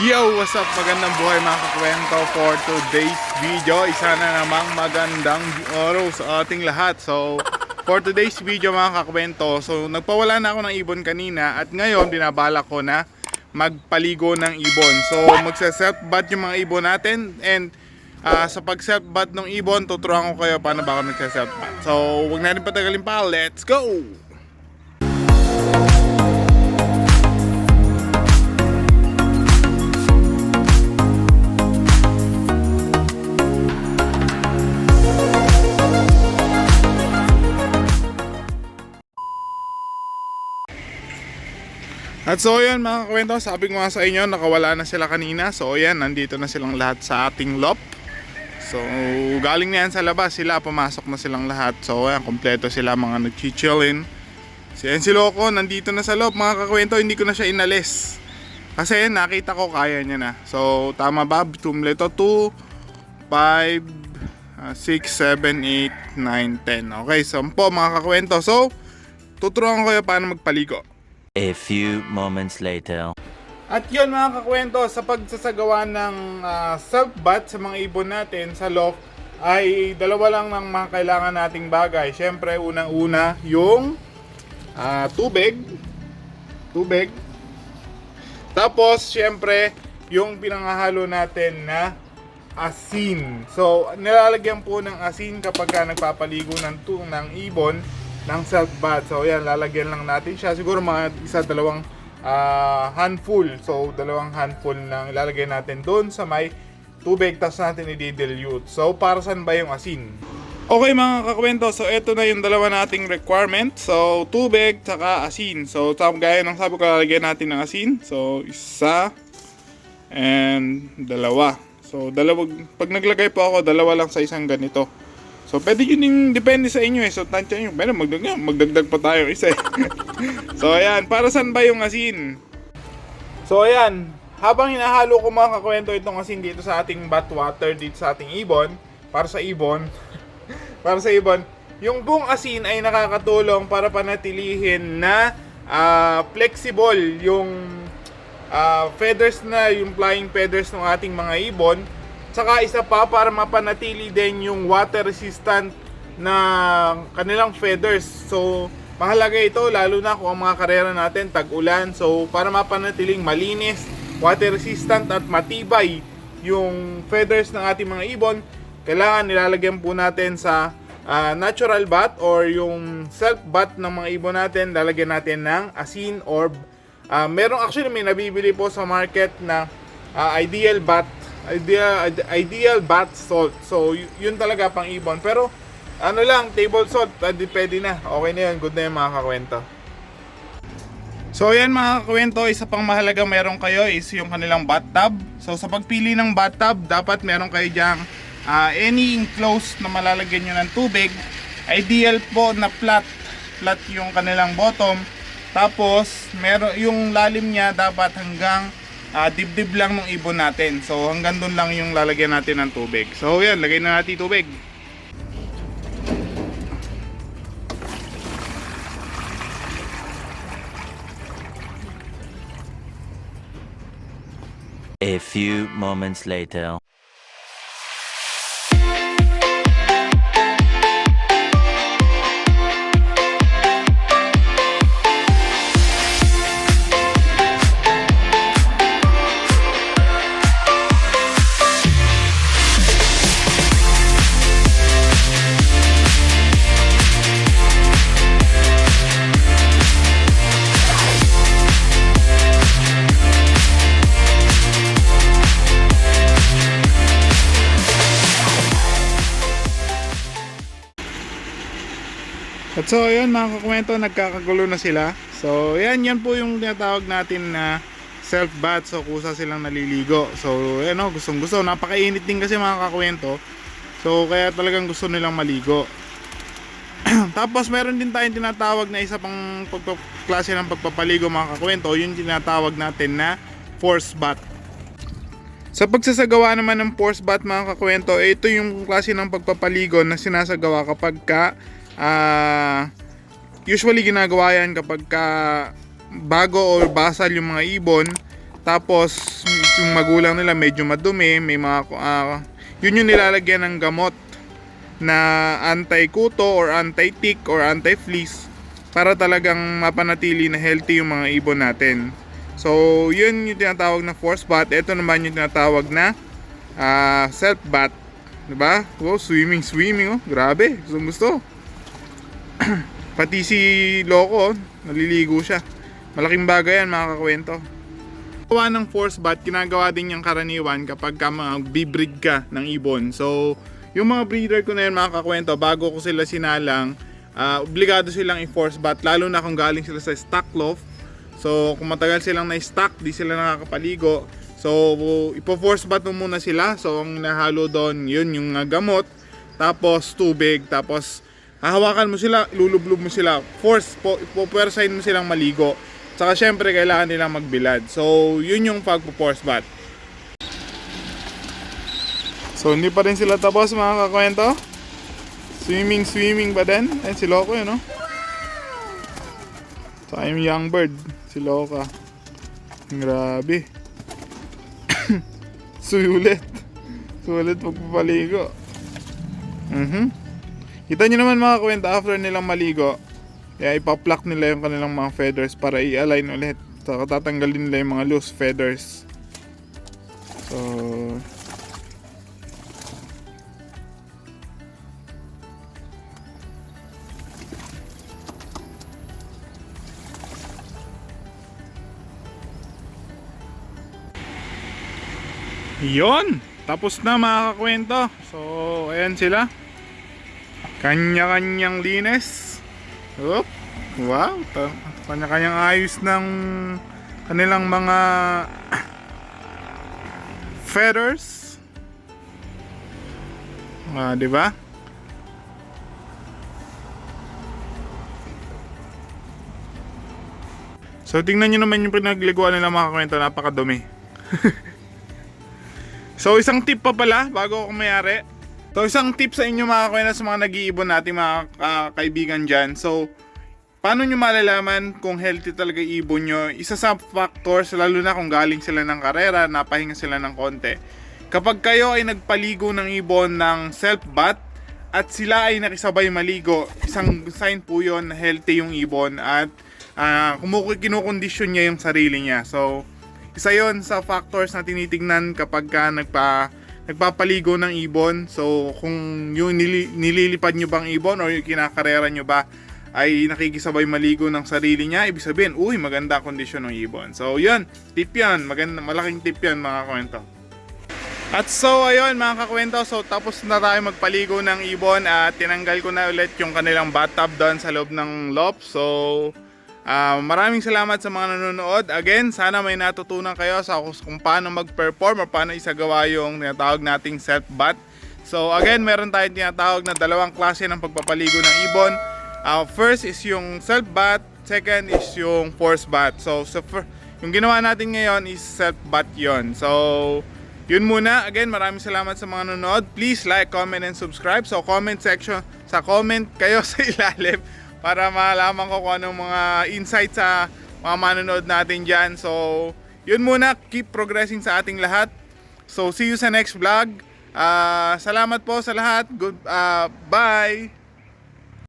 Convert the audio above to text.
Yo! What's up? Magandang buhay mga kakwento for today's video. Isa na namang magandang araw sa ating lahat. So, for today's video mga kakwento, so nagpawala na ako ng ibon kanina at ngayon binabala ko na magpaligo ng ibon. So, magsa-self bath yung mga ibon natin and sa pag-self bath ng ibon, tuturuan ko kayo paano ba ako magsa-self bath. So, huwag natin patagalin pa. Let's go! At so yan mga kakwento, sabi ko nga sa inyo, nakawala na sila kanina. So yan, nandito na silang lahat sa ating loft. So galing na yan sa labas, sila pumasok na silang lahat. So yan, kompleto sila, mga nag-chillin. Si Loco nandito na sa loob mga kakwento, hindi ko na siya inalis. Kasi nakita ko kaya niya na. So tama ba? Tumleto 2, 5, 6, 7, 8, 9, 10. Okay, 10 mga kakwento. So tuturuan ko kayo paano magpaligo. A few moments later. At yun mga kakwento, sa pagsasagawa ng self-bath sa mga ibon natin sa loft ay dalawa lang ng mga kailangan nating bagay. Siyempre, unang-una yung tubig. Tapos, siyempre, yung pinangahalo natin na asin. So, nilalagyan po ng asin kapag nagpapaligo ng ibon ng self-bath. So yan, lalagyan lang natin siya. Siguro mga dalawang handful. So dalawang handful lang ilalagay natin doon sa may tubig, tapos natin i-dilute. So para saan ba yung asin? Okay mga kakwento, so ito na yung dalawa nating requirement. So tubig tsaka asin. So gaya ng sabi ko, lalagyan natin ng asin. So isa and dalawa. So pag naglagay po ako, dalawa lang sa isang ganito. So, pwede yun yung depende sa inyo eh. So, tansya nyo. Pero magdagdag pa tayo isa eh. So, ayan. Para saan ba yung asin? So, ayan. Habang hinahalo ko mga kakwento itong asin dito sa ating bath water, dito sa ating ibon, para sa ibon, yung buong asin ay nakakatulong para panatilihin na flexible yung feathers na, yung flying feathers ng ating mga ibon. Saka isa pa, para mapanatili din yung water resistant na kanilang feathers. So mahalaga ito lalo na kung ang mga karera natin tag-ulan. So para mapanatiling malinis, water resistant at matibay yung feathers ng ating mga ibon, kailangan nilalagyan po natin sa natural bath or yung self bath ng mga ibon natin. Lalagyan natin ng asin or merong actually may nabibili po sa market na ideal bath salt. So yun talaga pang ibon. Pero ano lang, table salt, pwede na. Okay na yun, good na yun mga kakwento. So yan mga kakwento, isa pang mahalaga meron kayo is yung kanilang bathtub. So sa pagpili ng bathtub, dapat meron kayo dyang any enclosed na malalagyan nyo ng tubig. Ideal po na flat yung kanilang bottom. Tapos meron yung lalim niya dapat hanggang dibdib lang ng ibon natin. So hanggang doon lang yung lalagyan natin ng tubig. So yan, lagay na natin tubig. A few moments later. At so ayun mga kakwento, nagkakagulo na sila. So yan po yung tinatawag natin na self bath. So kusa silang naliligo. So yan o, gustong gusto. Napakainit din kasi mga kakwento. So kaya talagang gusto nilang maligo. Tapos meron din tayong tinatawag na isa pang klase ng pagpapaligo mga kakwento. Yung tinatawag natin na force bath. Sa pagsasagawa naman ng force bath mga kakwento, ito yung klase ng pagpapaligo na sinasagawa kapag usually ginagawa yan kapag bago or basal yung mga ibon. Tapos yung magulang nila medyo madumi, may mga yun yung nilalagyan ng gamot na anti-kuto or anti-tick or anti-fleas para talagang mapanatili na healthy yung mga ibon natin. So yun yung tinatawag na force bath. Ito naman yung tinatawag na self bath, diba? Wow, swimming oh, grabe, gusto. Pati si Loco, naliligo siya. Malaking bagay yan, mga kakwento. Gawa ng force bath, ginagawa din yung karaniwan kapag mag-breed ka ng ibon. So yung mga breeder ko na yun, mga kakwento, bago ko sila sinalang, obligado silang i-force bath, lalo na kung galing sila sa stock loft. So kung matagal silang na-stock, di sila nakakapaligo. So ipo-force bath mo muna sila. So ang nahalo doon, yun yung gamot, tapos tubig, tapos hahawakan mo sila, lulublob mo sila, ipo-puwersahin mo silang maligo. Saka syempre kailangan nilang magbilad. So yun yung pagpo-force bath. So hindi pa rin sila tapos, mga kakwento. Swimming pa din. Eh, si Loco yun, no? Saka yung young bird, si Loca. Grabe. Sulit magpapaligo. Kita nyo naman, mga kakwento, after nilang maligo, kaya ipa-pluck nila yung kanilang mga feathers para i-align ulit. Saka tatanggalin nila yung mga loose feathers. So yun, tapos na, mga kakwento. So ayan sila, kanya-kanyang linis. Oh, wow, kanya-kanyang ayos ng kanilang mga feathers. Di ba? So tingnan nyo naman yung pinagliguan nila, mga kakwento, napakadumi. So isang tip pa pala bago ako mayari. So isang tip sa inyo, mga kakwento, sa mga nag-iibon natin, mga kaibigan dyan. So paano nyo malalaman kung healthy talaga ibon nyo? Isa sa factors, lalo na kung galing sila ng karera, napahinga sila ng konti. Kapag kayo ay nagpaligo ng ibon ng self bath at sila ay nakisabay maligo, isang sign po yun na healthy yung ibon at kinukondisyon niya yung sarili niya. So isa yon sa factors na tinitingnan kapag nagpapaligo ng ibon. So kung yung nililipad nyo bang ibon or yung kinakarera nyo ba ay nakikisabay maligo ng sarili niya, ibig sabihin, maganda kondisyon ng ibon. So yun, tip yan, malaking tip yan, mga kakwento. At so ayun, mga kakwento, so tapos na tayo magpaligo ng ibon at tinanggal ko na ulit yung kanilang bathtub doon sa loob ng loft. So maraming salamat sa mga nanonood. Again, sana may natutunan kayo sa kung paano mag-perform o paano isagawa yung tinatawag nating self bath. So again, meron tayong tinatawag na dalawang klase ng pagpapaligo ng ibon. First is yung self bath, second is yung force bath. So yung ginawa natin ngayon is self bath yon. So yun muna. Again, maraming salamat sa mga nanonood. Please like, comment, and subscribe. So comment section, comment kayo sa ilalim para malaman ko kung anong mga insights sa mga manonood natin dyan. So yun muna. Keep progressing sa ating lahat. So see you sa next vlog. Salamat po sa lahat. Bye!